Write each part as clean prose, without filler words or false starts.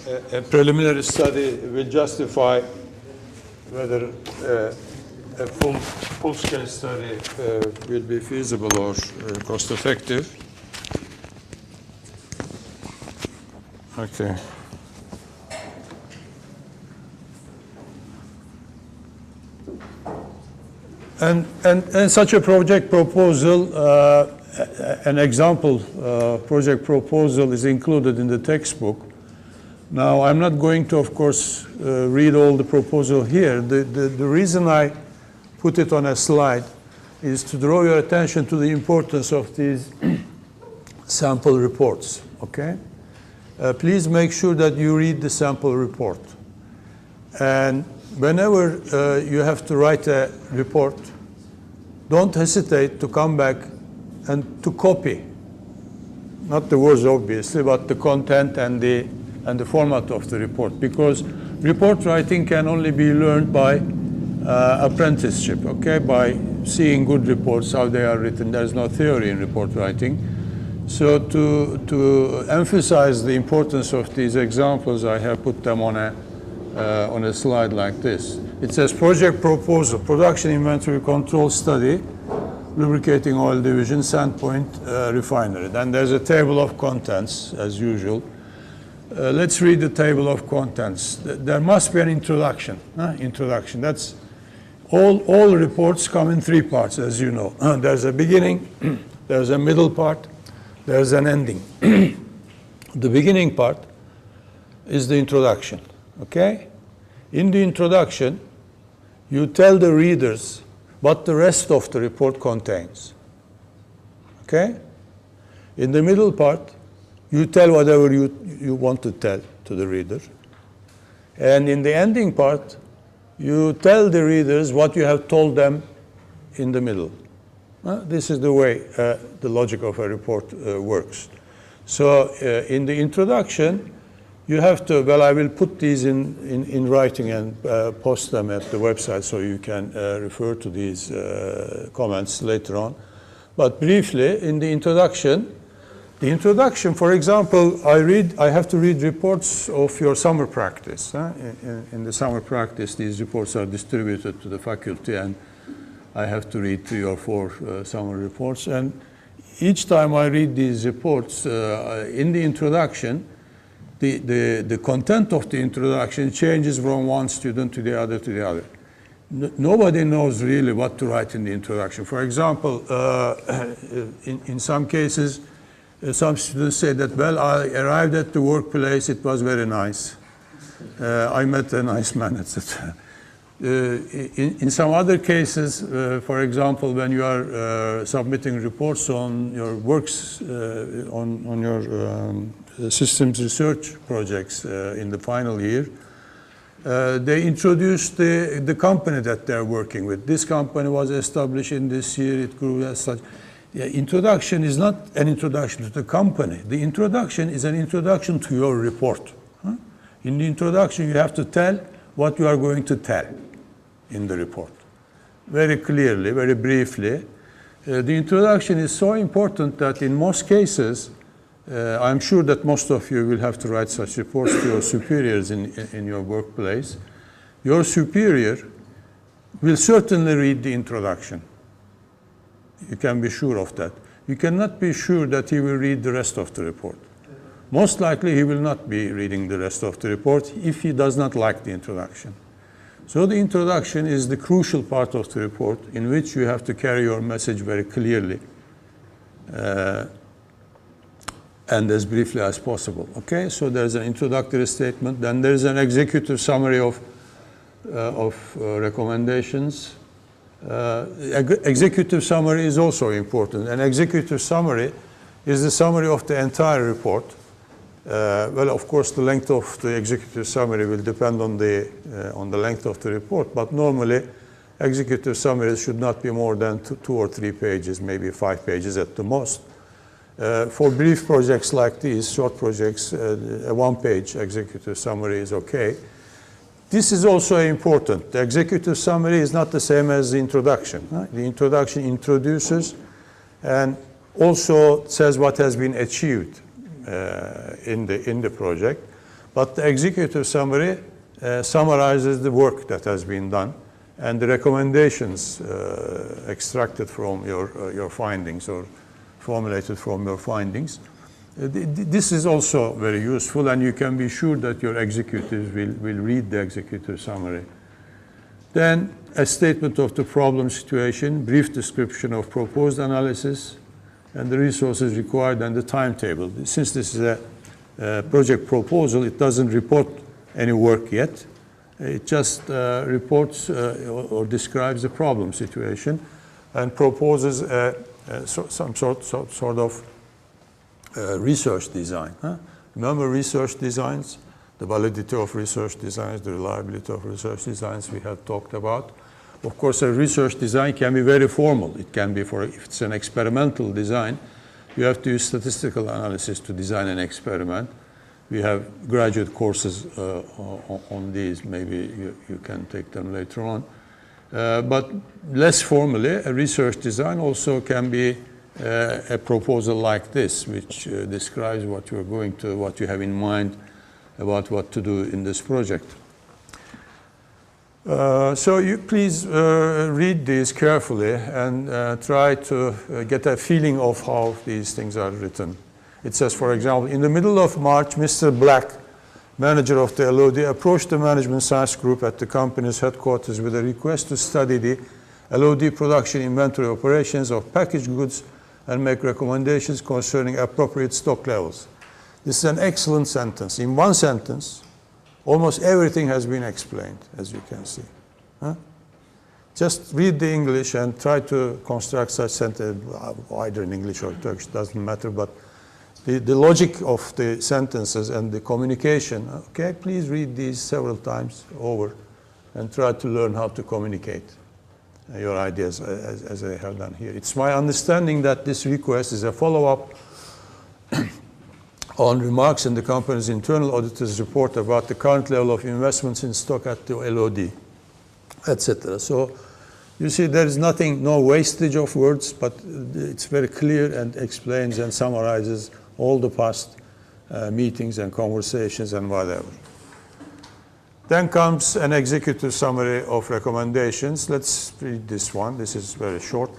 a preliminary study will justify whether a full-scale study will be feasible or cost-effective. Okay. And such a project proposal, an example project proposal is included in the textbook. Now, I'm not going to, of course, read all the proposal here. The reason I put it on a slide is to draw your attention to the importance of these sample reports, okay? Please make sure that you read the sample report. And whenever you have to write a report, don't hesitate to come back and to copy, not the words obviously, but the content and the format of the report, because report writing can only be learned by apprenticeship, okay, by seeing good reports, how they are written. There's no theory in report writing. So to emphasize the importance of these examples, I have put them on a slide like this. It says project proposal, production inventory control study, lubricating oil division, Sandpoint refinery. Then there's a table of contents, as usual. Let's read the table of contents. There must be an introduction. Introduction. That's all reports come in three parts, as you know. There's a beginning, there's a middle part, there's an ending. The beginning part is the introduction, okay? In the introduction, you tell the readers what the rest of the report contains, okay? In the middle part, you tell whatever you want to tell to the reader. And in the ending part, you tell the readers what you have told them in the middle. This is the way the logic of a report works. So in the introduction, you have to, well, I will put these in writing and post them at the website so you can refer to these comments later on. But briefly, in the introduction, for example, I have to read reports of your summer practice. In the summer practice, these reports are distributed to the faculty, and I have to read 3 or 4 summer reports. And each time I read these reports, in the introduction, the content of the introduction changes from one student to the other. Nobody knows really what to write in the introduction. For example, in some cases, some students say that, well, I arrived at the workplace, it was very nice. I met a nice man, etc. In some other cases, for example, when you are submitting reports on your works, on your systems research projects in the final year, they introduce the company that they're working with. This company was established in this year, it grew as such. The introduction is not an introduction to the company. The introduction is an introduction to your report. In the introduction, you have to tell what you are going to tell in the report. Very clearly, very briefly. The introduction is so important that in most cases, I'm sure that most of you will have to write such reports to your superiors in your workplace. Your superior will certainly read the introduction. You can be sure of that. You cannot be sure that he will read the rest of the report. Most likely he will not be reading the rest of the report if he does not like the introduction. So the introduction is the crucial part of the report in which you have to carry your message very clearly and as briefly as possible. Okay, so there's an introductory statement, then there's an executive summary of recommendations. Executive summary is also important. An executive summary is the summary of the entire report. Well, of course, the length of the executive summary will depend on the length of the report, but normally executive summaries should not be more than 2 or 3 pages, maybe 5 pages at the most. For brief projects like these, short projects, a 1-page executive summary is okay. This is also important. The executive summary is not the same as the introduction. The introduction introduces and also says what has been achieved in the project. But the executive summary summarizes the work that has been done and the recommendations extracted from your findings or formulated from your findings. This is also very useful, and you can be sure that your executives will read the executive summary. Then a statement of the problem situation, brief description of proposed analysis, and the resources required and the timetable. Since this is a project proposal, it doesn't report any work yet. It just reports or describes the problem situation and proposes some sort of research design. Remember research designs, the validity of research designs, the reliability of research designs we have talked about. Of course, a research design can be very formal. It can be if it's an experimental design, you have to use statistical analysis to design an experiment. We have graduate courses on these. Maybe you can take them later on. But less formally, a research design also can be a proposal like this, which describes what you have in mind about what to do in this project. So you please read these carefully and try to get a feeling of how these things are written. It says, for example, in the middle of March, Mr. Black, manager of the LOD, approached the management science group at the company's headquarters with a request to study the LOD production inventory operations of packaged goods and make recommendations concerning appropriate stock levels. This is an excellent sentence. In one sentence, almost everything has been explained, as you can see. Just read the English and try to construct such sentence, either in English or Turkish, doesn't matter, but the logic of the sentences and the communication, okay, please read these several times over and try to learn how to communicate your ideas as I have done here. It's my understanding that this request is a follow-up on remarks in the company's internal auditor's report about the current level of investments in stock at the LOD, etc. So you see there is no wastage of words, but it's very clear and explains and summarizes all the past meetings and conversations and whatever. Then comes an executive summary of recommendations. Let's read this one. This is very short.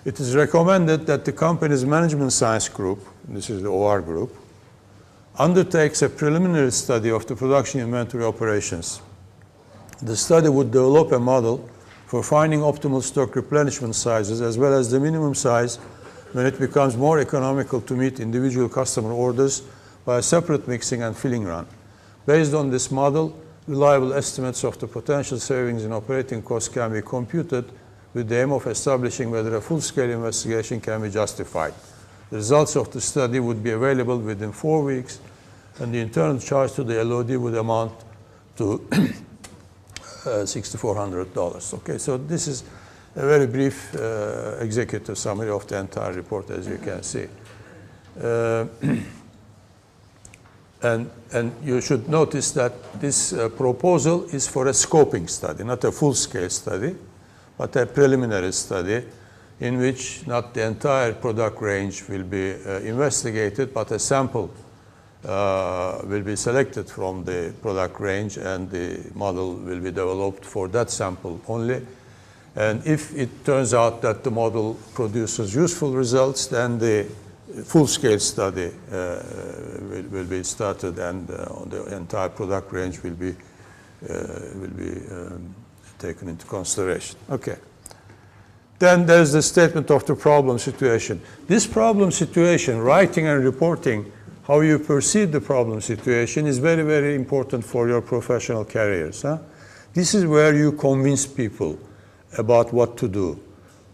It is recommended that the company's management science group, this is the OR group, undertakes a preliminary study of the production inventory operations. The study would develop a model for finding optimal stock replenishment sizes as well as the minimum size when it becomes more economical to meet individual customer orders by a separate mixing and filling run. Based on this model, reliable estimates of the potential savings in operating costs can be computed with the aim of establishing whether a full-scale investigation can be justified. The results of the study would be available within 4 weeks, and the internal charge to the LOD would amount to $6,400. Okay, so this is a very brief executive summary of the entire report, as you can see. And you should notice that this proposal is for a scoping study, not a full-scale study, but a preliminary study in which not the entire product range will be investigated, but a sample will be selected from the product range, and the model will be developed for that sample only. And if it turns out that the model produces useful results, then the full-scale study will be started, and the entire product range will be taken into consideration. Okay. Then there's the statement of the problem situation. This problem situation, writing and reporting how you perceive the problem situation, is very, very important for your professional careers. This is where you convince people about what to do,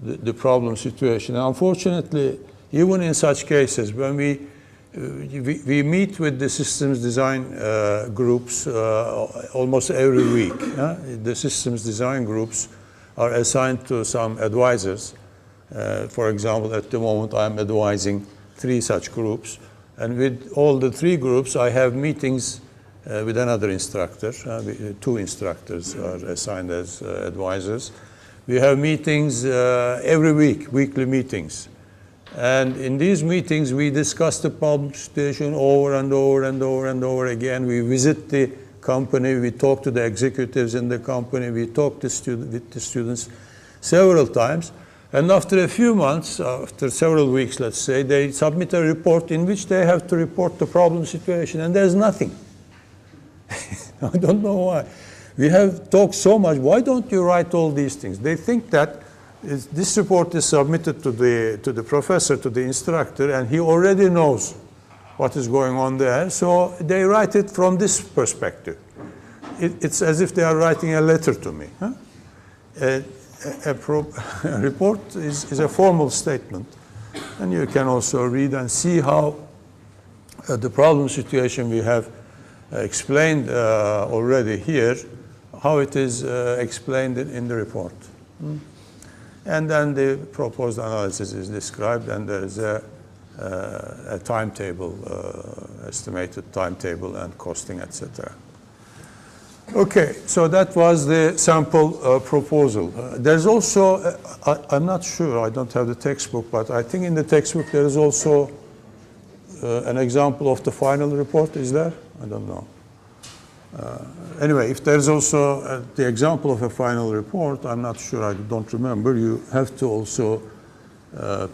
the problem situation. And unfortunately, even in such cases, when we meet with the systems design groups almost every week. The systems design groups are assigned to some advisors. For example, at the moment, I'm advising 3 such groups. And with all the 3 groups, I have meetings with another instructor. 2 instructors are assigned as advisors. We have meetings every week, weekly meetings. And in these meetings, we discuss the problem situation over and over and over and over again. We visit the company, we talk to the executives in the company, we talk with the students several times. And after a few months, after several weeks, let's say, they submit a report in which they have to report the problem situation, and there's nothing. I don't know why. We have talked so much. Why don't you write all these things? They think that this report is submitted to the professor, to the instructor, and he already knows what is going on there. So they write it from this perspective. It's as if they are writing a letter to me. Huh? A report is a formal statement. And you can also read and see how the problem situation we have explained already here, how it is explained in the report. And then the proposed analysis is described, and there is a timetable, estimated timetable and costing, etc. Okay, so that was the sample proposal. There's also, I'm not sure, I don't have the textbook, but I think in the textbook there is also an example of the final report. Is there? I don't know. Anyway, if there's also the example of a final report, I'm not sure, I don't remember, you have to also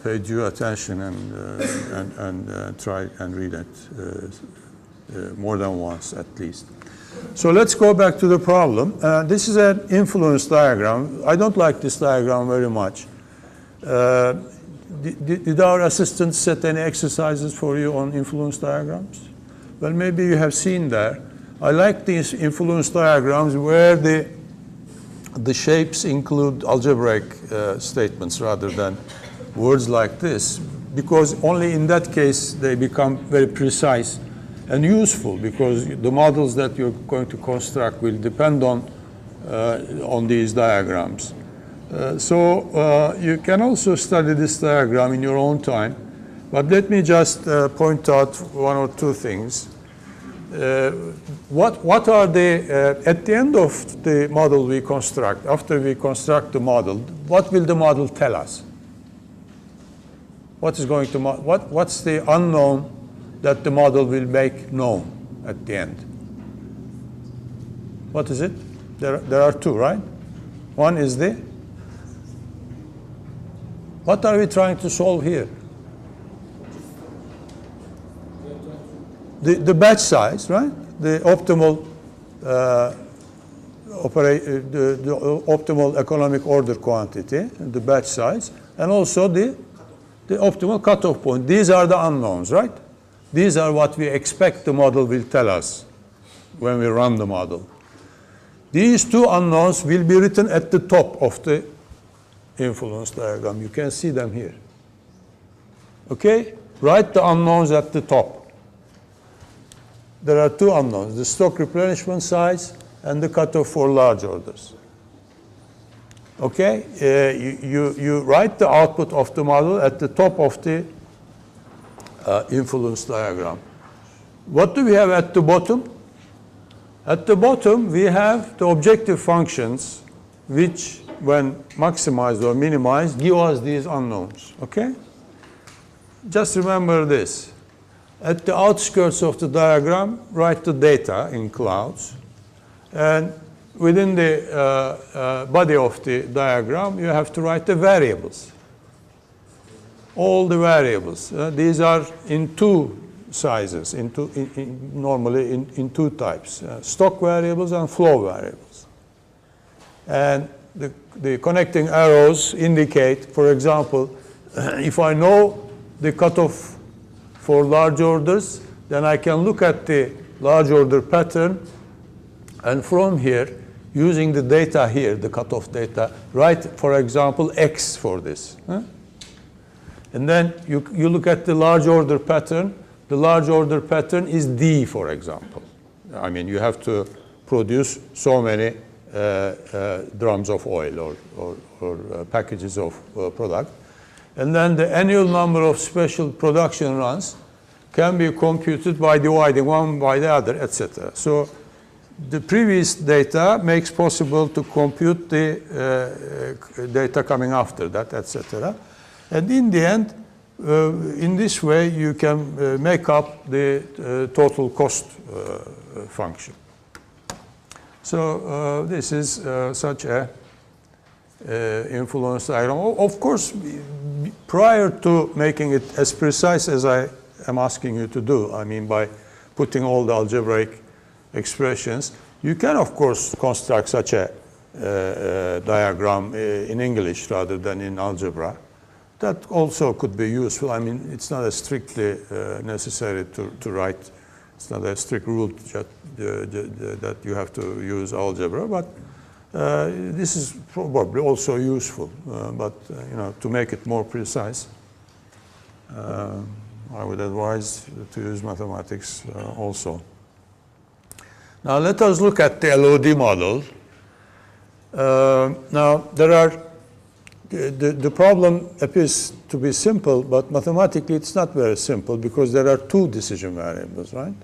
pay due attention and try and read it more than once at least. So let's go back to the problem. This is an influence diagram. I don't like this diagram very much. Did our assistants set any exercises for you on influence diagrams? Well, maybe you have seen there. I like these influence diagrams where the shapes include algebraic statements rather than words like this, because only in that case they become very precise and useful, because the models that you're going to construct will depend on these diagrams. So you can also study this diagram in your own time, but let me just point out one or two things. What are the, at the end of the model we construct, after we construct the model, what will the model tell us? What is going to, what's the unknown that the model will make known at the end? What is it? There are two, right? One is what are we trying to solve here? The batch size, right? The optimal the optimal economic order quantity, the batch size, and also the optimal cutoff point. These are the unknowns, right? These are what we expect the model will tell us when we run the model. These two unknowns will be written at the top of the influence diagram. You can see them here. Okay? Write the unknowns at the top. There are two unknowns, the stock replenishment size and the cutoff for large orders. Okay? You write the output of the model at the top of the influence diagram. What do we have at the bottom? At the bottom, we have the objective functions which, when maximized or minimized, give us these unknowns. Okay? Just remember this. At the outskirts of the diagram, write the data in clouds. And within the body of the diagram, you have to write the variables. All the variables. These are in two sizes, normally in two types, stock variables and flow variables. And the connecting arrows indicate, for example, if I know the cutoff for large orders, then I can look at the large order pattern, and from here, using the data here, the cutoff data, write, for example, X for this. And then you look at the large order pattern. The large order pattern is D, for example. I mean, you have to produce so many drums of oil or packages of product. And then the annual number of special production runs can be computed by dividing one by the other, etc. So the previous data makes possible to compute the data coming after that, etc. And in the end, in this way, you can make up the total cost function. So this is such a influence diagram. Of course, prior to making it as precise as I am asking you to do, I mean by putting all the algebraic expressions, you can of course construct such a diagram in English rather than in algebra. That also could be useful. I mean, it's not a strictly necessary to write. It's not a strict rule that you have to use algebra, but this is probably also useful. But you know, to make it more precise, I would advise to use mathematics also. Now let us look at the LOD model. Now there are the problem appears to be simple, but mathematically it's not very simple because there are two decision variables, right?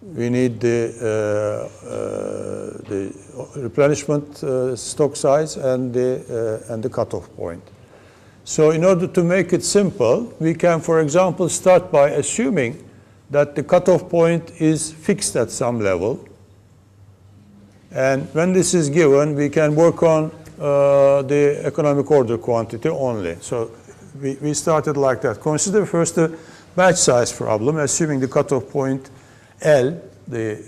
We need the replenishment stock size and the cutoff point. So in order to make it simple, we can, for example, start by assuming that the cutoff point is fixed at some level. And when this is given, we can work on the economic order quantity only. So we started like that. Consider first the batch size problem, assuming the cutoff point L, the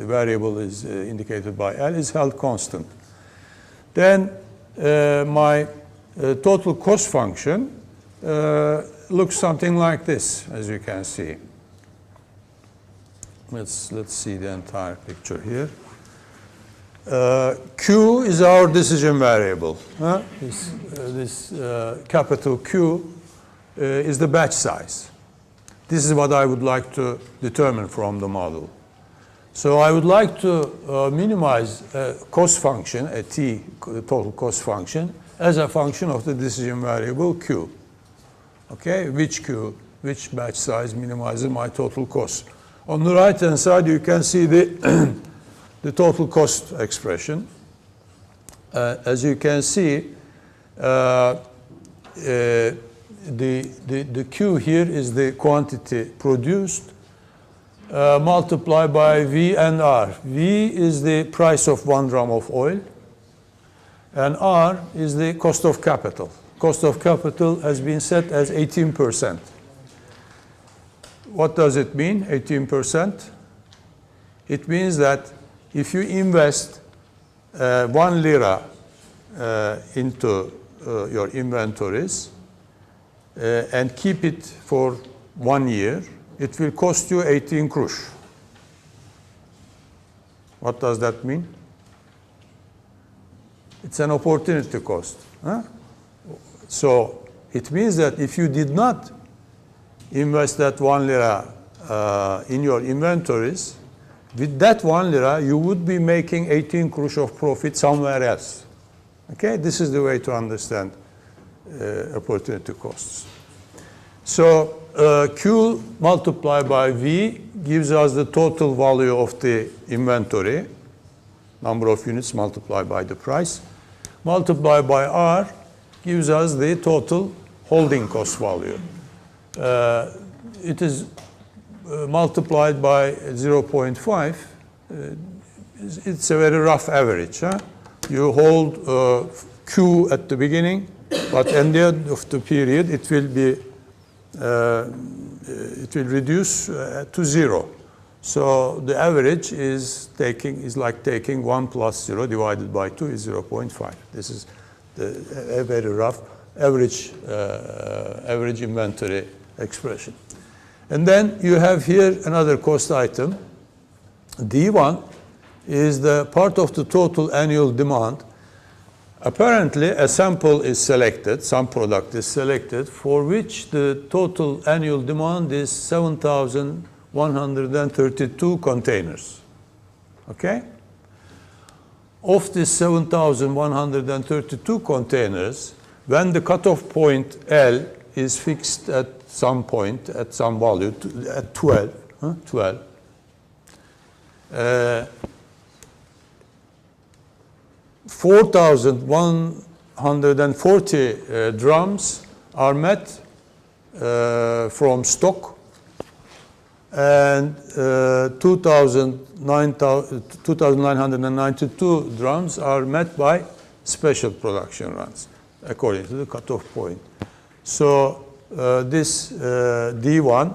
variable is indicated by L, is held constant. Then my total cost function looks something like this, as you can see. Let's see the entire picture here. Q is our decision variable. This capital Q is the batch size. This is what I would like to determine from the model. So I would like to minimize a cost function, a T total cost function, as a function of the decision variable Q. Okay, which Q, which batch size minimizes my total cost. On the right-hand side, you can see the the total cost expression. As you can see, the Q here is the quantity produced multiplied by V and R. V is the price of 1 gram of oil, and R is the cost of capital. Cost of capital has been set as 18%. What does it mean, 18%? It means that if you invest 1 lira into your inventories and keep it for 1 year, it will cost you 18 kuruş. What does that mean? It's an opportunity cost. Huh? So it means that if you did not invest that 1 lira in your inventories, with that 1 lira, you would be making 18 kuruş of profit somewhere else. Okay, this is the way to understand opportunity costs. So Q multiplied by V gives us the total value of the inventory, number of units multiplied by the price, multiplied by R gives us the total holding cost value. It is multiplied by 0.5. It's a very rough average. Huh? You hold Q at the beginning, but at the end of the period, it will reduce to 0. So the average is like taking 1 plus 0 divided by 2 is 0.5. This is a very rough average inventory expression. And then you have here another cost item. D1 is the part of the total annual demand. Apparently, a sample is selected, some product is selected, for which the total annual demand is 7,132 containers. Okay? Of these 7,132 containers, when the cutoff point L is fixed at some point, at some value, at 12, 4,132 2,140 drums are met from stock, and 2,992 drums are met by special production runs, according to the cutoff point. So this D1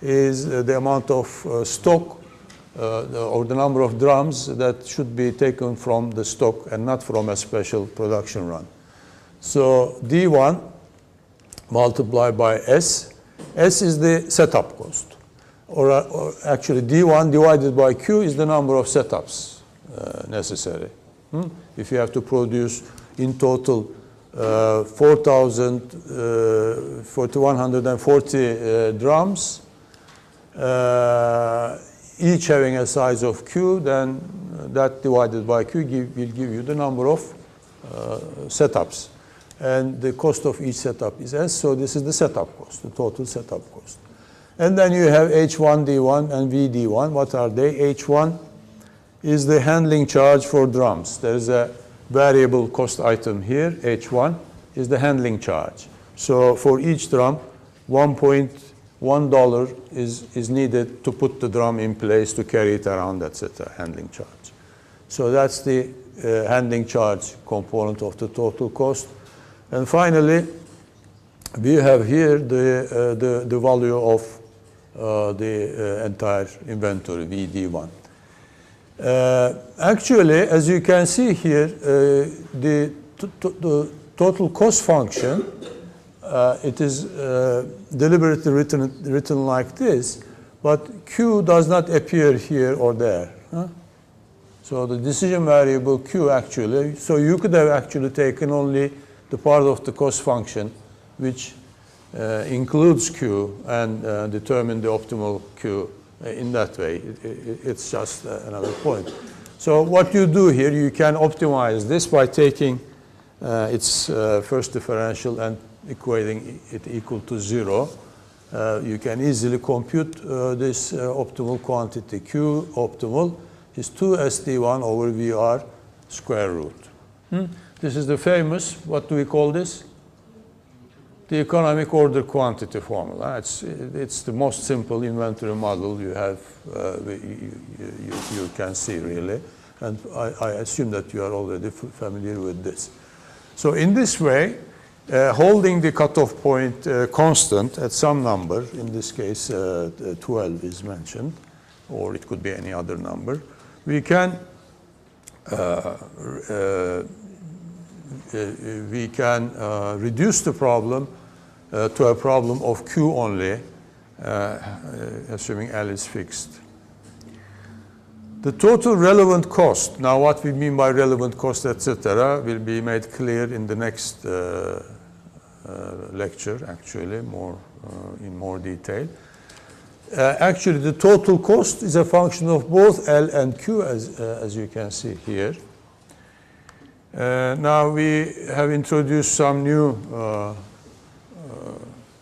is the amount of stock or the number of drums that should be taken from the stock and not from a special production run. So D1 multiplied by S. S is the setup cost. Or actually D1 divided by Q is the number of setups necessary. If you have to produce in total 4,140 drums, each having a size of Q, then that divided by Q will give you the number of setups. And the cost of each setup is S, so this is the setup cost, the total setup cost. And then you have H1 D1 and VD1. What are they? H1 is the handling charge for drums. There is a variable cost item here. H1 is the handling charge. So for each drum, $1.1 is needed to put the drum in place, to carry it around, etc., handling charge. So that's the handling charge component of the total cost. And finally, we have here the value of the entire inventory, VD1. Actually, as you can see here, the total cost function, it is deliberately written like this, but Q does not appear here or there. So the decision variable Q actually, so you could have actually taken only the part of the cost function which includes Q and determine the optimal Q in that way. It's just another point. So what you do here, you can optimize this by taking its first differential and equating it equal to 0. You can easily compute this optimal quantity. Q optimal is 2SD1 over VR square root. This is the famous, what do we call this? The economic order quantity formula. It's the most simple inventory model you have, you can see really. And I assume that you are already familiar with this. So in this way, holding the cutoff point constant at some number, in this case 12 is mentioned, or it could be any other number, we can reduce the problem to a problem of Q only, assuming L is fixed. The total relevant cost, now what we mean by relevant cost, etc., will be made clear in the next lecture, actually, in more detail. Actually, the total cost is a function of both L and Q, as you can see here. Now we have introduced some new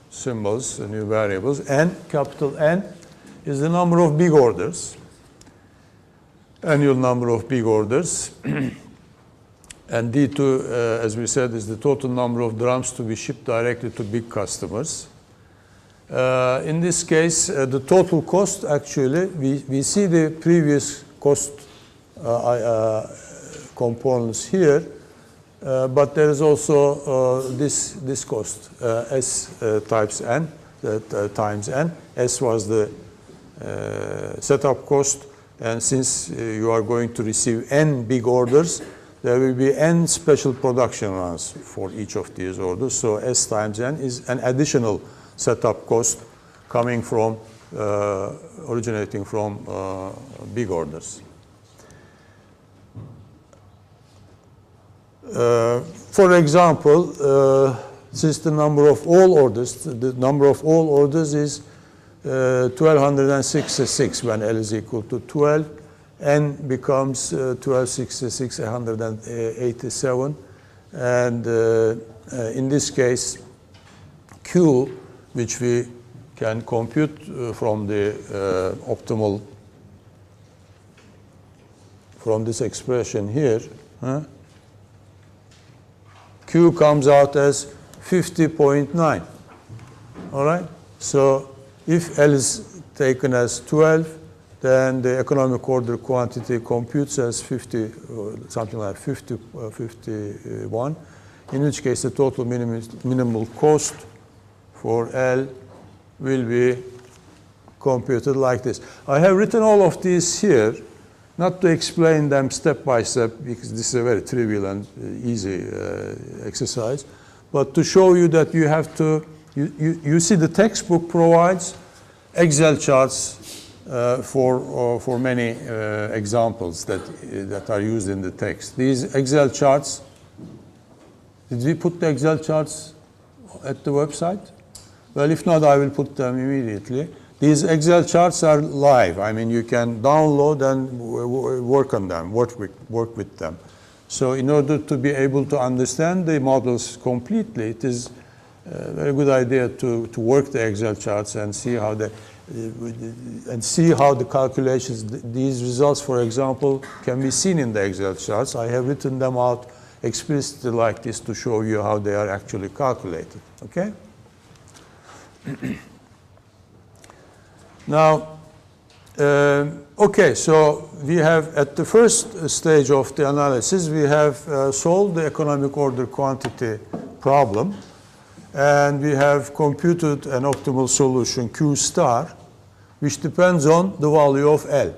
symbols, new variables. N, capital N, is the number of big orders, annual number of big orders. And D2, as we said, is the total number of drums to be shipped directly to big customers. In this case, the total cost, actually, we see the previous cost components here, but there is also this cost, S times N, times N. S was the setup cost, and since you are going to receive N big orders, there will be N special production runs for each of these orders. So S times N is an additional setup cost coming from, originating from big orders. For example, since the number of all orders is 1266 when L is equal to 12, N becomes 1266, 187, and in this case, Q, which we can compute from the optimal, from this expression here, Q comes out as 50.9. All right? So if L is taken as 12, then the economic order quantity computes as 50, something like 51, in which case the total minimal cost for L will be computed like this. I have written all of these here, not to explain them step by step, because this is a very trivial and easy exercise, but to show you that you have to, you see the textbook provides Excel charts for many examples that are used in the text. These Excel charts, did we put the Excel charts at the website? Well, if not, I will put them immediately. These Excel charts are live. I mean, you can download and work on them, work with them. So in order to be able to understand the models completely, it is a very good idea to work the Excel charts and see how the calculations, these results, for example, can be seen in the Excel charts. I have written them out explicitly like this to show you how they are actually calculated. Okay? Now, okay, so we have, at the first stage of the analysis, we have solved the economic order quantity problem, and we have computed an optimal solution, Q star, which depends on the value of L.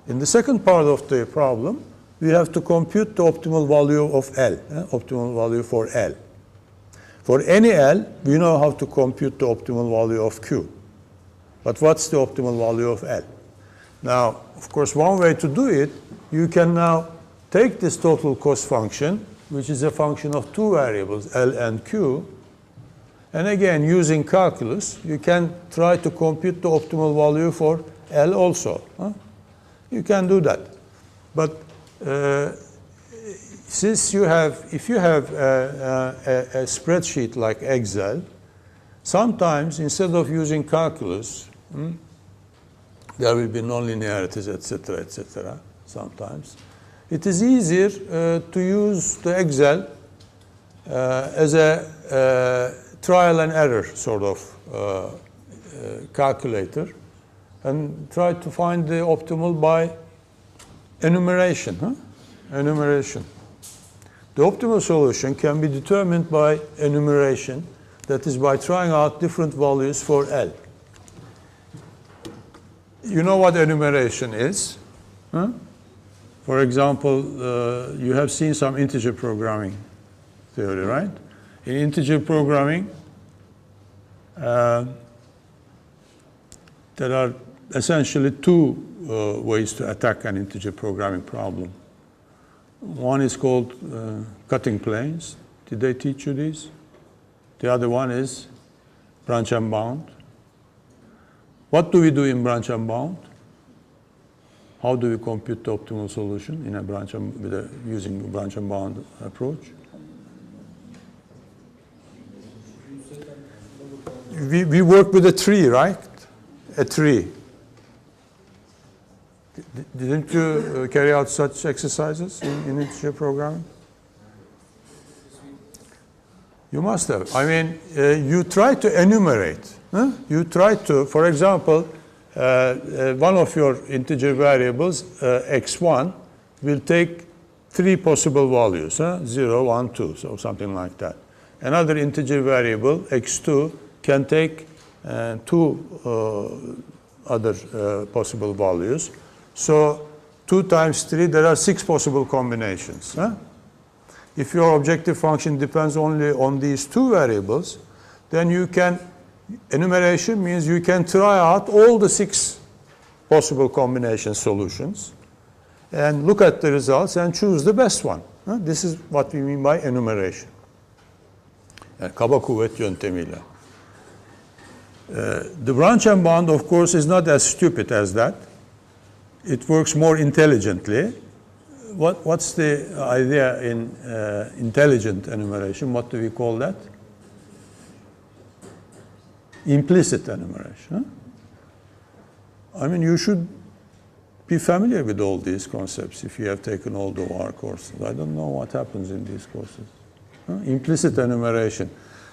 In the second part of the problem, we have to compute the optimal value of L, optimal value for L. For any L, we know how to compute the optimal value of Q. But what's the optimal value of L? Now, of course, one way to do it, you can now take this total cost function, which is a function of two variables, L and Q, and again, using calculus, you can try to compute the optimal value for L also. You can do that. But since you have, if you have a spreadsheet like Excel, sometimes instead of using calculus, there will be nonlinearities, etc., sometimes. It is easier to use the Excel as a trial and error sort of calculator and try to find the optimal by enumeration. Enumeration. The optimal solution can be determined by enumeration, that is by trying out different values for L. You know what enumeration is? For example, you have seen some integer programming theory, right? In integer programming, there are essentially two ways to attack an integer programming problem. One is called cutting planes. Did they teach you these? The other one is branch and bound. What do we do in branch and bound? How do we compute the optimal solution in a branch and, using a branch and bound approach? We work with a tree, right? A tree. Didn't you carry out such exercises in integer programming? You must have. I mean, you try to enumerate. You try to, for example, one of your integer variables, x1, will take three possible values, 0, 1, 2, so something like that. Another integer variable, x2, can take two other possible values. So 2 times 3, there are 6 possible combinations. If your objective function depends only on these two variables, then you can, enumeration means you can try out all the 6 possible combination solutions and look at the results and choose the best one. This is what we mean by enumeration. Kaba kuvvet yöntemiyle. The branch and bound, of course, is not as stupid as that. It works more intelligently. What's the idea in intelligent enumeration? What do we call that? Implicit enumeration. I mean, you should be familiar with all these concepts if you have taken all the OR courses. I don't know what happens in these courses. implicit enumeration.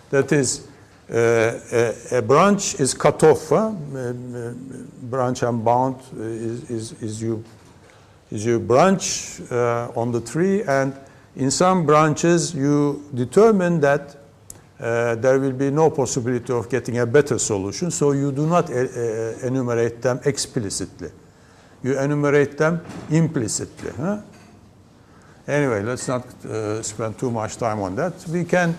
That is, a branch is cut off. Branch and bound is your branch on the tree, and in some branches you determine that there will be no possibility of getting a better solution, so you do not enumerate them explicitly. You enumerate them implicitly. Anyway, let's not spend too much time on that. We can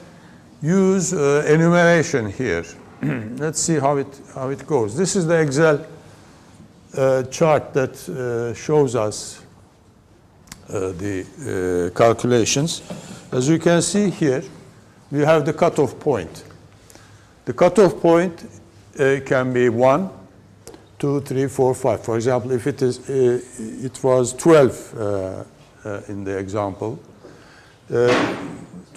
use enumeration here. Let's see how it goes. This is the Excel chart that shows us the calculations. As you can see here, we have the cutoff point. The cutoff point can be 1, 2, 3, 4, 5. For example, if it was 12 in the example.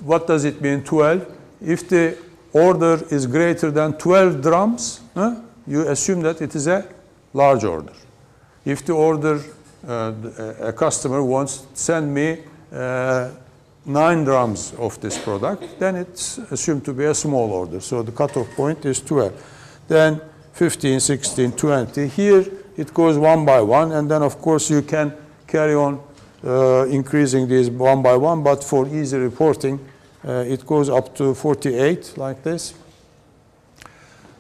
What does it mean, 12? If the order is greater than 12 drums, you assume that it is a large order. If the order, a customer wants to send me 9 drums of this product, then it's assumed to be a small order. So the cutoff point is 12. Then 15, 16, 20. Here it goes one by one, and then of course you can carry on increasing these one by one, but for easy reporting, it goes up to 48 like this.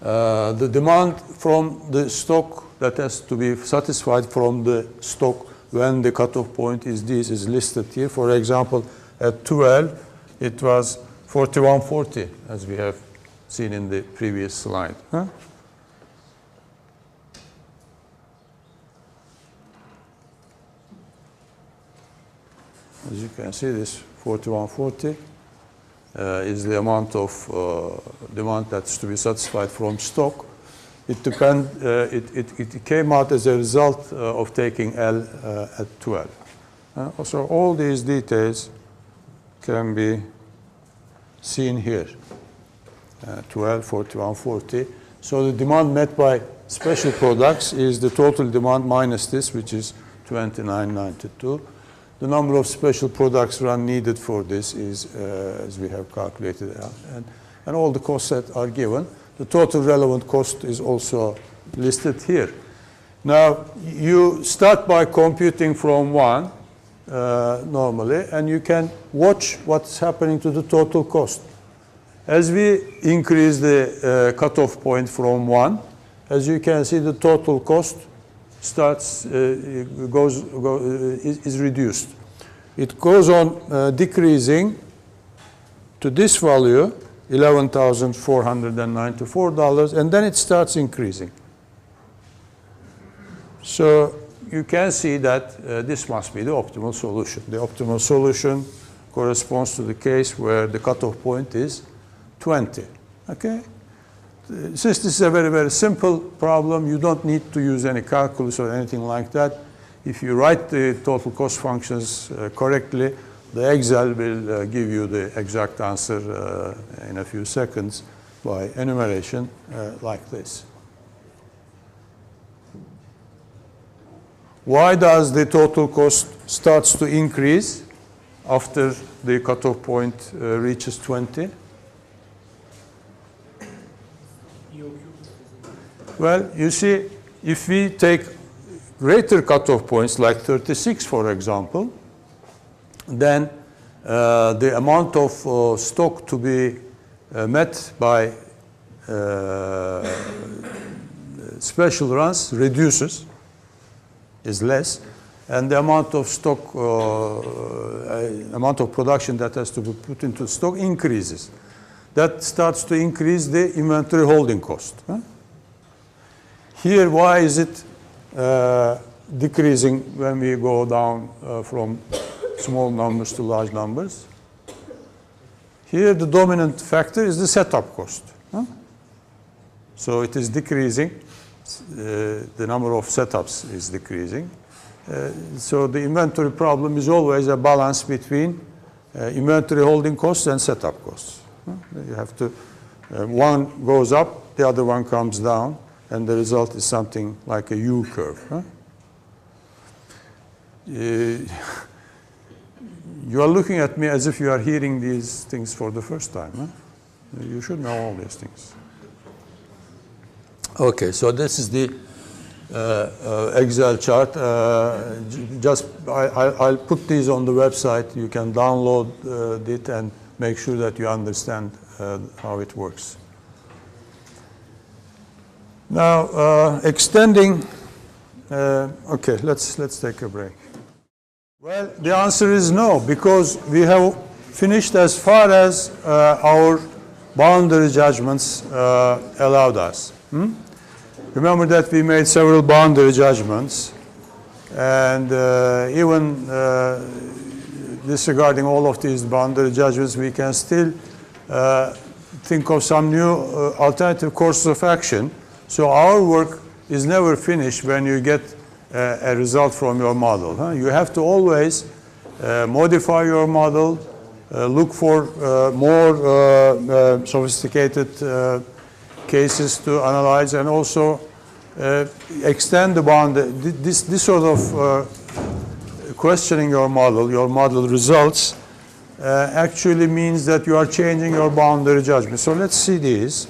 The demand from the stock that has to be satisfied from the stock when the cutoff point is this is listed here. For example, at 12, it was 4140, as we have seen in the previous slide. As you can see, this 4140 is the amount of demand that's to be satisfied from stock. It came out as a result of taking L at 12. So all these details can be seen here. 12, 41, 40. So the demand met by special products is the total demand minus this, which is 2992. The number of special products run needed for this is, as we have calculated, and all the costs that are given. The total relevant cost is also listed here. Now, you start by computing from 1 normally, and you can watch what's happening to the total cost. As we increase the cutoff point from 1, as you can see, the total cost is reduced. It goes on decreasing to this value, $11,494, and then it starts increasing. So you can see that this must be the optimal solution. The optimal solution corresponds to the case where the cutoff point is 20. Okay? Since this is a very, very simple problem, you don't need to use any calculus or anything like that. If you write the total cost functions correctly, the Excel will give you the exact answer in a few seconds by enumeration like this. Why does the total cost starts to increase after the cutoff point reaches 20? Well, you see, if we take greater cutoff points like 36, for example, then the amount of stock to be met by special runs reduces, is less, and the amount of stock, amount of production that has to be put into stock increases. That starts to increase the inventory holding cost. Here, why is it decreasing when we go down from small numbers to large numbers? Here, the dominant factor is the setup cost. So it is decreasing. The number of setups is decreasing. So the inventory problem is always a balance between inventory holding costs and setup costs. You have to, one goes up, the other one comes down, and the result is something like a U curve. You are looking at me as if you are hearing these things for the first time. Huh? You should know all these things. Okay, so this is the Excel chart. I'll put these on the website. You can download it and make sure that you understand how it works. Now, extending. Okay, let's take a break. Well, the answer is no, because we have finished as far as our boundary judgments allowed us. Remember that we made several boundary judgments, and even disregarding all of these boundary judgments, we can still think of some new alternative courses of action. So our work is never finished when you get a result from your model. Huh? You have to always modify your model, look for more sophisticated cases to analyze, and also extend the boundary. This sort of questioning your model results, actually means that you are changing your boundary judgment. So let's see these.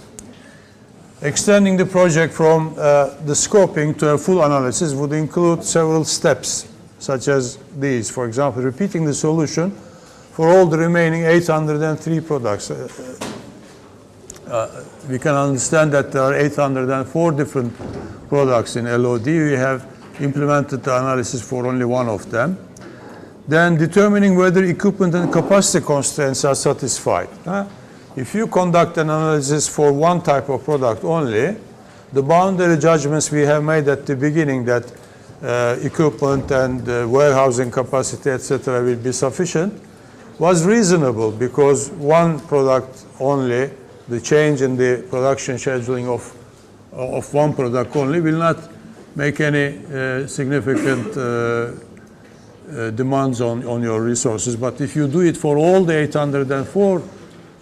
Extending the project from the scoping to a full analysis would include several steps, such as these. For example, repeating the solution for all the remaining 803 products. We can understand that there are 804 different products in LOD. We have implemented the analysis for only one of them. Then determining whether equipment and capacity constraints are satisfied. If you conduct an analysis for one type of product only, the boundary judgments we have made at the beginning that equipment and warehousing capacity, etc., will be sufficient, was reasonable, because one product only, the change in the production scheduling of one product only, will not make any significant demands on your resources. But if you do it for all the 804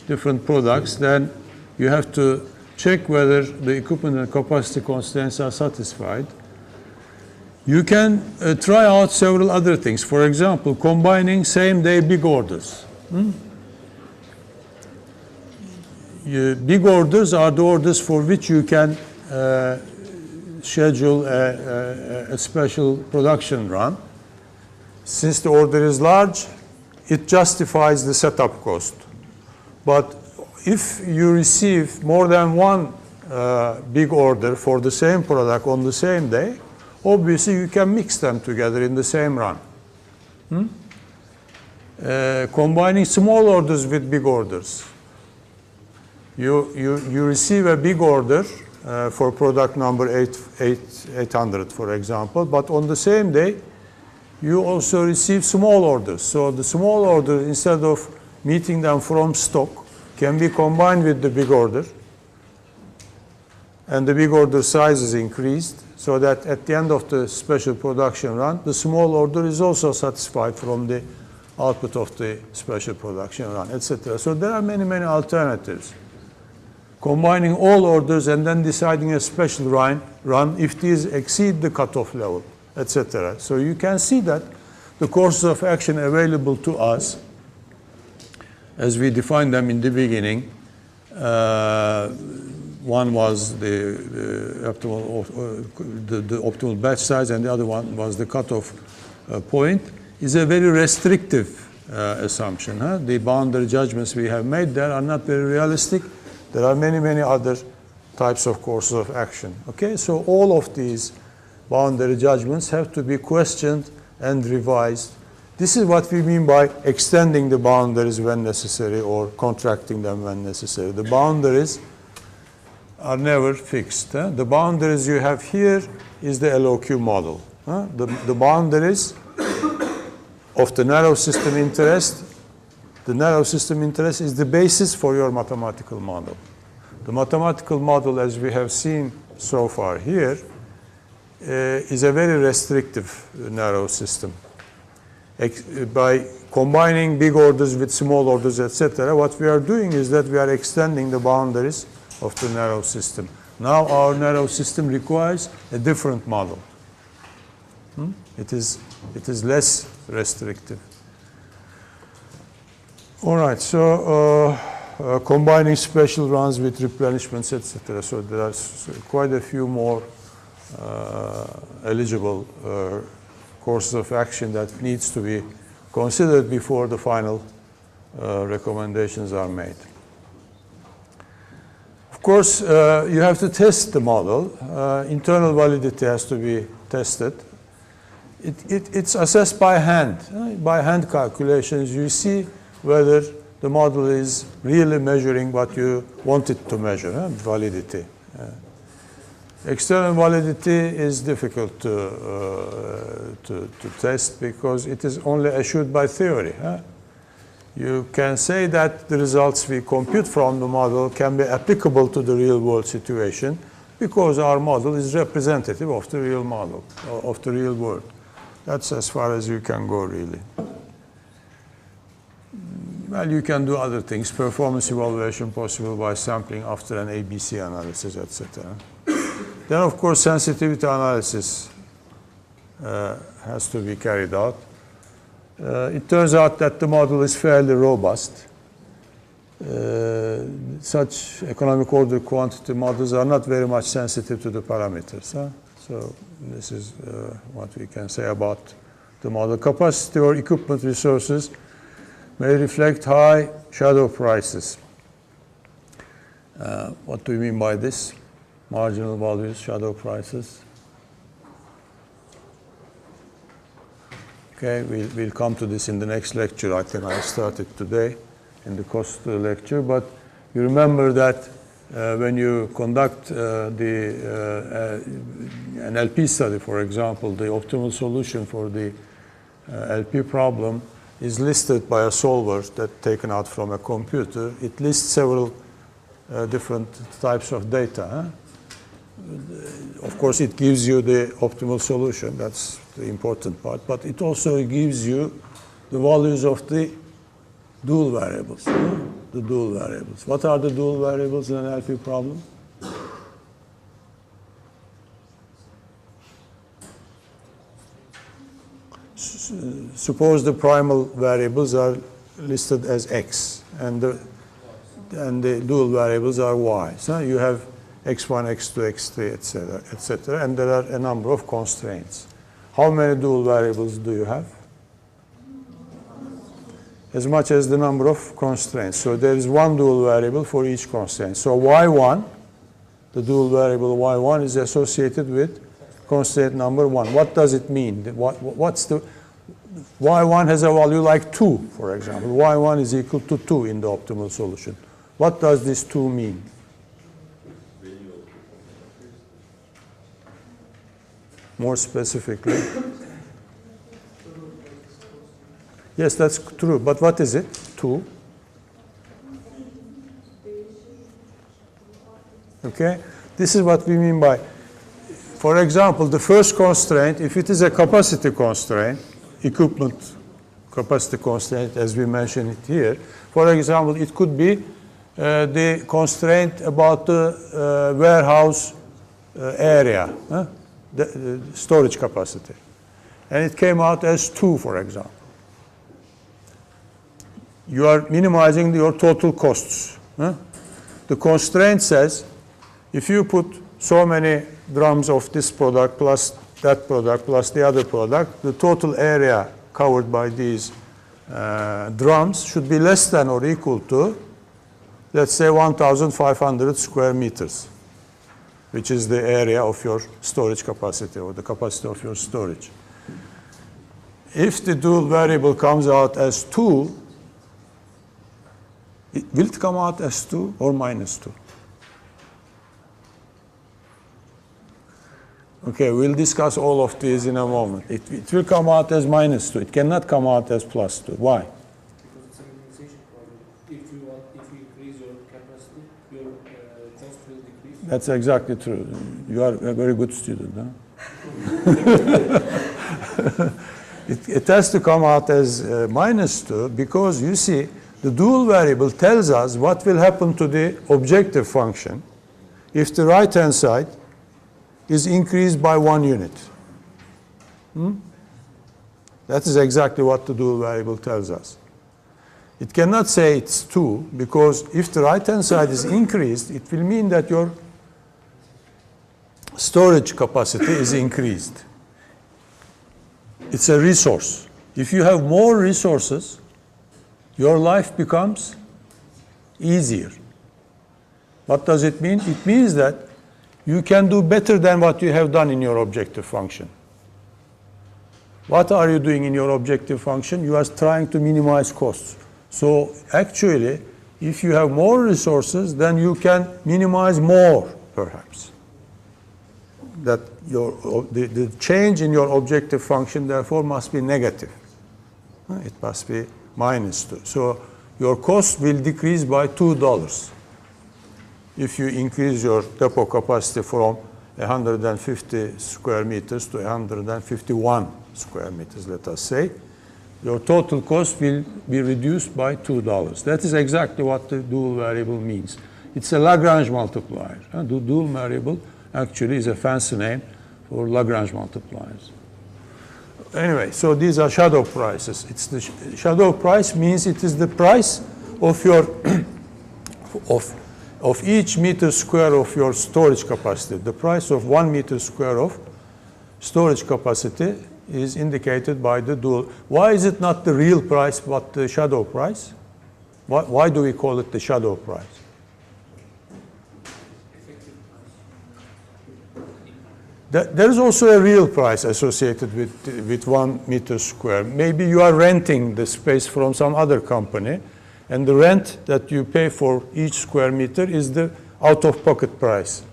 different products, then you have to check whether the equipment and capacity constraints are satisfied. You can try out several other things. For example, combining same-day big orders. Big orders are the orders for which you can schedule a special production run. Since the order is large, it justifies the setup cost. But if you receive more than one big order for the same product on the same day, obviously you can mix them together in the same run. Combining small orders with big orders. You receive a big order for product number 800, for example, but on the same day, you also receive small orders. So the small order, instead of meeting them from stock, can be combined with the big order, and the big order size is increased, so that at the end of the special production run, the small order is also satisfied from the output of the special production run, etc. So there are many, many alternatives. Combining all orders and then deciding a special run if these exceed the cutoff level, etc. So you can see that the courses of action available to us, as we defined them in the beginning, one was the optimal batch size, and the other one was the cutoff point, is a very restrictive assumption. The boundary judgments we have made there are not very realistic. There are many, many other types of courses of action. Okay, so all of these boundary judgments have to be questioned and revised. This is what we mean by extending the boundaries when necessary or contracting them when necessary. The boundaries are never fixed. The boundaries you have here is the LOQ model. The boundaries of the narrow system interest, the narrow system interest is the basis for your mathematical model. The mathematical model, as we have seen so far here, is a very restrictive narrow system. By combining big orders with small orders, etc., what we are doing is that we are extending the boundaries of the narrow system. Now our narrow system requires a different model. It is less restrictive. All right, so combining special runs with replenishments, etc. So there are quite a few more eligible courses of action that needs to be considered before the final recommendations are made. Of course, you have to test the model. Internal validity has to be tested. It's assessed by hand. By hand calculations, you see whether the model is really measuring what you want it to measure, validity. External validity is difficult to test because it is only assured by theory. You can say that the results we compute from the model can be applicable to the real world situation because our model is representative of the real model, of the real world. That's as far as you can go, really. Well, you can do other things, performance evaluation possible by sampling after an ABC analysis, etc. Then, of course, sensitivity analysis has to be carried out. It turns out that the model is fairly robust. Such economic order quantity models are not very much sensitive to the parameters. So this is what we can say about the model. Capacity or equipment resources may reflect high shadow prices. What do you mean by this? Marginal values, shadow prices. Okay, we'll come to this in the next lecture. I think I started today in the cost lecture, but you remember that when you conduct an LP study, for example, the optimal solution for the LP problem is listed by a solver that's taken out from a computer. It lists several different types of data. Of course, it gives you the optimal solution. That's the important part. But it also gives you the values of the dual variables. The dual variables. What are the dual variables in an LP problem? Suppose the primal variables are listed as x, and the dual variables are y. So you have x1, x2, x3, etc., etc., and there are a number of constraints. How many dual variables do you have? As much as the number of constraints. So there is one dual variable for each constraint. So y1, the dual variable y1, is associated with constraint number 1. What does it mean? What's the y1 has a value like 2, for example. y1 is equal to 2 in the optimal solution. What does this 2 mean? More specifically. Yes, that's true. But what is it? 2. Okay? This is what we mean by, for example, the first constraint, if it is a capacity constraint, equipment capacity constraint, as we mentioned it here, for example, it could be the constraint about the warehouse area, the storage capacity. And it came out as 2, for example. You are minimizing your total costs. The constraint says, if you put so many drums of this product plus that product plus the other product, the total area covered by these drums should be less than or equal to, let's say, 1,500 square meters, which is the area of your storage capacity or the capacity of your storage. If the dual variable comes out as 2, will it come out as 2 or minus 2? Okay, we'll discuss all of these in a moment. It will come out as minus 2. It cannot come out as plus 2. Why? Because it's a minimization problem. If you increase your capacity, your cost will decrease. That's exactly true. You are a very good student, huh? It has to come out as minus 2 because, you see, the dual variable tells us what will happen to the objective function if the right-hand side is increased by 1 unit. That is exactly what the dual variable tells us. It cannot say it's 2, because if the right-hand side is increased, it will mean that your storage capacity is increased. It's a resource. If you have more resources, your life becomes easier. What does it mean? It means that you can do better than what you have done in your objective function. What are you doing in your objective function? You are trying to minimize costs. So actually, if you have more resources, then you can minimize more, perhaps. That the change in your objective function, therefore, must be negative. It must be -2. So your cost will decrease by $2 if you increase your depot capacity from 150 square meters to 151 square meters, let us say. Your total cost will be reduced by $2. That is exactly what the dual variable means. It's a Lagrange multiplier. The dual variable actually is a fancy name for Lagrange multipliers. Anyway, so these are shadow prices. It's the shadow price means it is the price of your of each meter square of your storage capacity. The price of 1 meter square of storage capacity is indicated by the dual. Why is it not the real price but the shadow price? Why do we call it the shadow price? There is also a real price associated with 1 meter square. Maybe you are renting the space from some other company, and the rent that you pay for each square meter is the out-of-pocket price.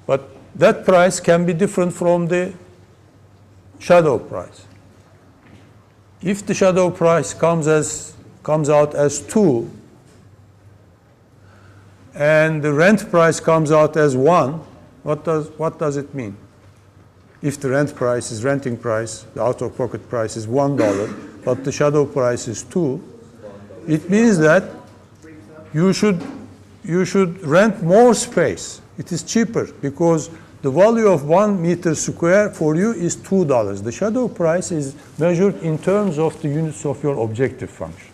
But that price can be different from the shadow price. If the shadow price comes out as 2, and the rent price comes out as 1, what does it mean? If the renting price, the out-of-pocket price is $1, but the shadow price is 2, it means that you should rent more space. It is cheaper because the value of 1 meter square for you is $2. The shadow price is measured in terms of the units of your objective function.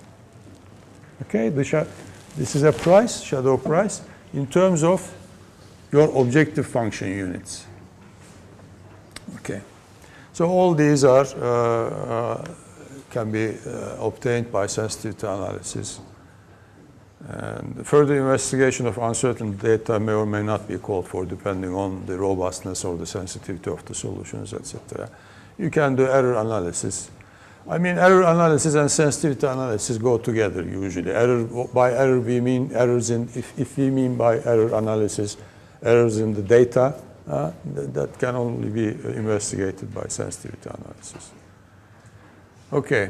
Okay, this is a price, shadow price, in terms of your objective function units. Okay, so all these are can be obtained by sensitivity analysis. And further investigation of uncertain data may or may not be called for, depending on the robustness or the sensitivity of the solutions, etc. You can do error analysis. I mean, error analysis and sensitivity analysis go together usually. By error we mean errors in, if we mean by error analysis, errors in the data, that can only be investigated by sensitivity analysis. Okay.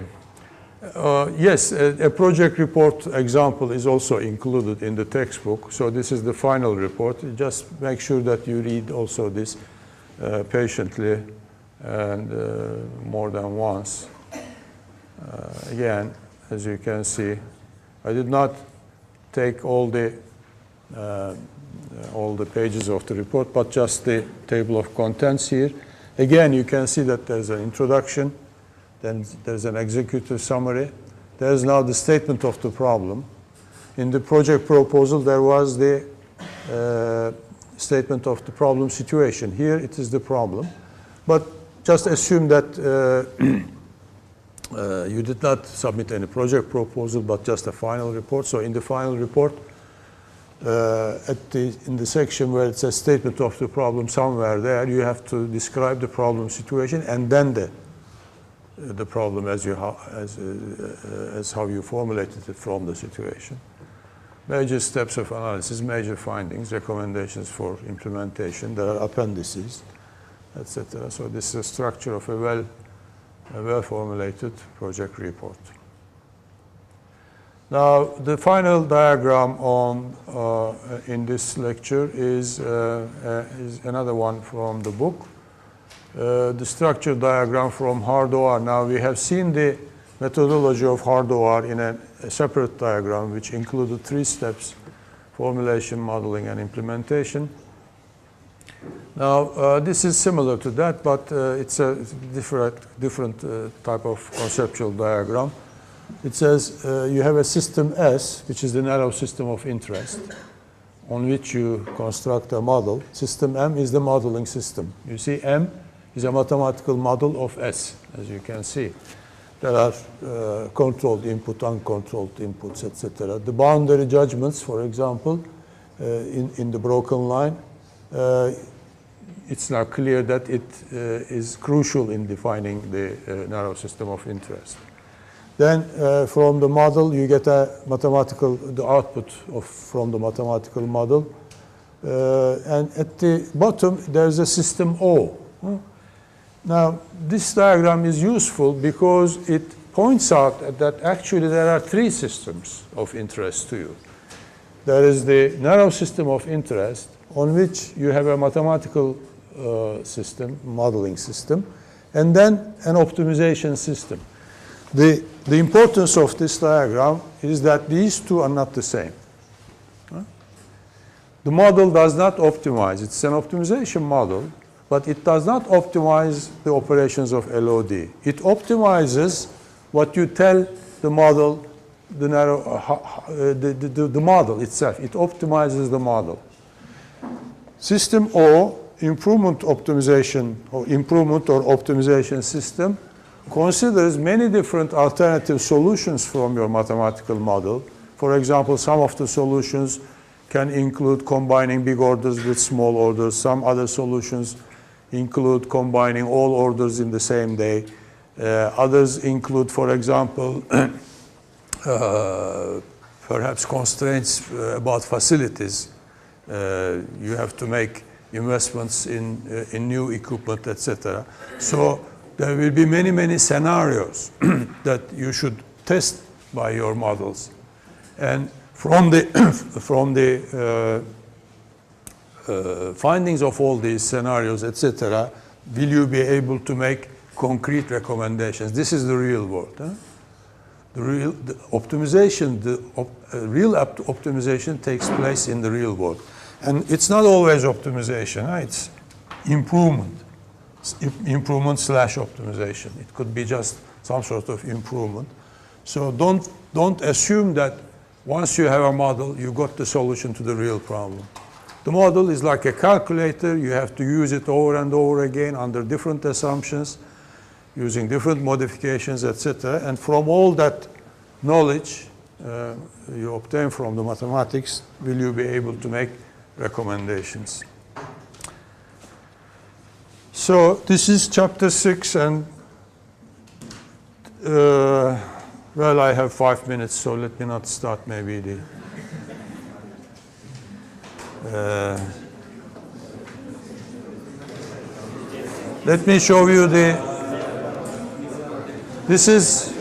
Yes, a project report example is also included in the textbook. So this is the final report. Just make sure that you read also this patiently and more than once. Again, as you can see, I did not take all the pages of the report, but just the table of contents here. Again, you can see that there's an introduction, then there's an executive summary. There's now the statement of the problem. In the project proposal, there was the statement of the problem situation. Here, it is the problem. But just assume that you did not submit any project proposal, but just a final report. So in the final report, in the section where it says statement of the problem, somewhere there, you have to describe the problem situation and then the problem as how you formulated it from the situation. Major steps of analysis, major findings, recommendations for implementation. There are appendices, etc. So this is a structure of a well-formulated project report. Now, the final diagram in this lecture is another one from the book. The structure diagram from hard OR. Now, we have seen the methodology of hard OR in a separate diagram, which included 3 steps: formulation, modeling, and implementation. Now, this is similar to that, but it's a different type of conceptual diagram. It says you have a system S, which is the narrow system of interest, on which you construct a model. System M is the modeling system. You see, M is a mathematical model of S, as you can see. There are controlled input, uncontrolled inputs, etc. The boundary judgments, for example, in the broken line, it's now clear that it is crucial in defining the narrow system of interest. Then from the model, you get the output from the mathematical model. And at the bottom, there's a system O. Now, this diagram is useful because it points out that actually there are three systems of interest to you. There is the narrow system of interest, on which you have a mathematical system, modeling system, and then an optimization system. The importance of this diagram is that these two are not the same. The model does not optimize. It's an optimization model, but it does not optimize the operations of LOD. It optimizes what you tell the model, the model itself. It optimizes the model. System O, improvement optimization or optimization system, considers many different alternative solutions from your mathematical model. For example, some of the solutions can include combining big orders with small orders. Some other solutions include combining all orders in the same day. Others include, for example, perhaps constraints about facilities. You have to make investments in new equipment, etc. So there will be many, many scenarios that you should test by your models. And from the findings of all these scenarios, etc., will you be able to make concrete recommendations? This is the real world. Huh? The real optimization takes place in the real world. And it's not always optimization, huh? It's improvement. Improvement/optimization. It could be just some sort of improvement. So don't assume that once you have a model, you got the solution to the real problem. The model is like a calculator. You have to use it over and over again under different assumptions, using different modifications, etc. And from all that knowledge you obtain from the mathematics, will you be able to make recommendations. So this is chapter 6, and well, I have 5 minutes, so let me not start maybe the let me show you this is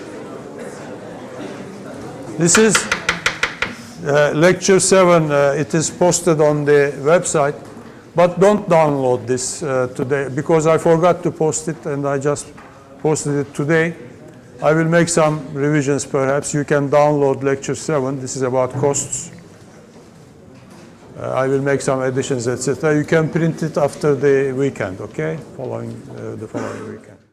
lecture 7. It is posted on the website, but don't download this today because I forgot to post it and I just posted it today. I will make some revisions perhaps. You can download lecture 7. This is about costs. I will make some additions, etc. You can print it after the weekend, okay? The following weekend.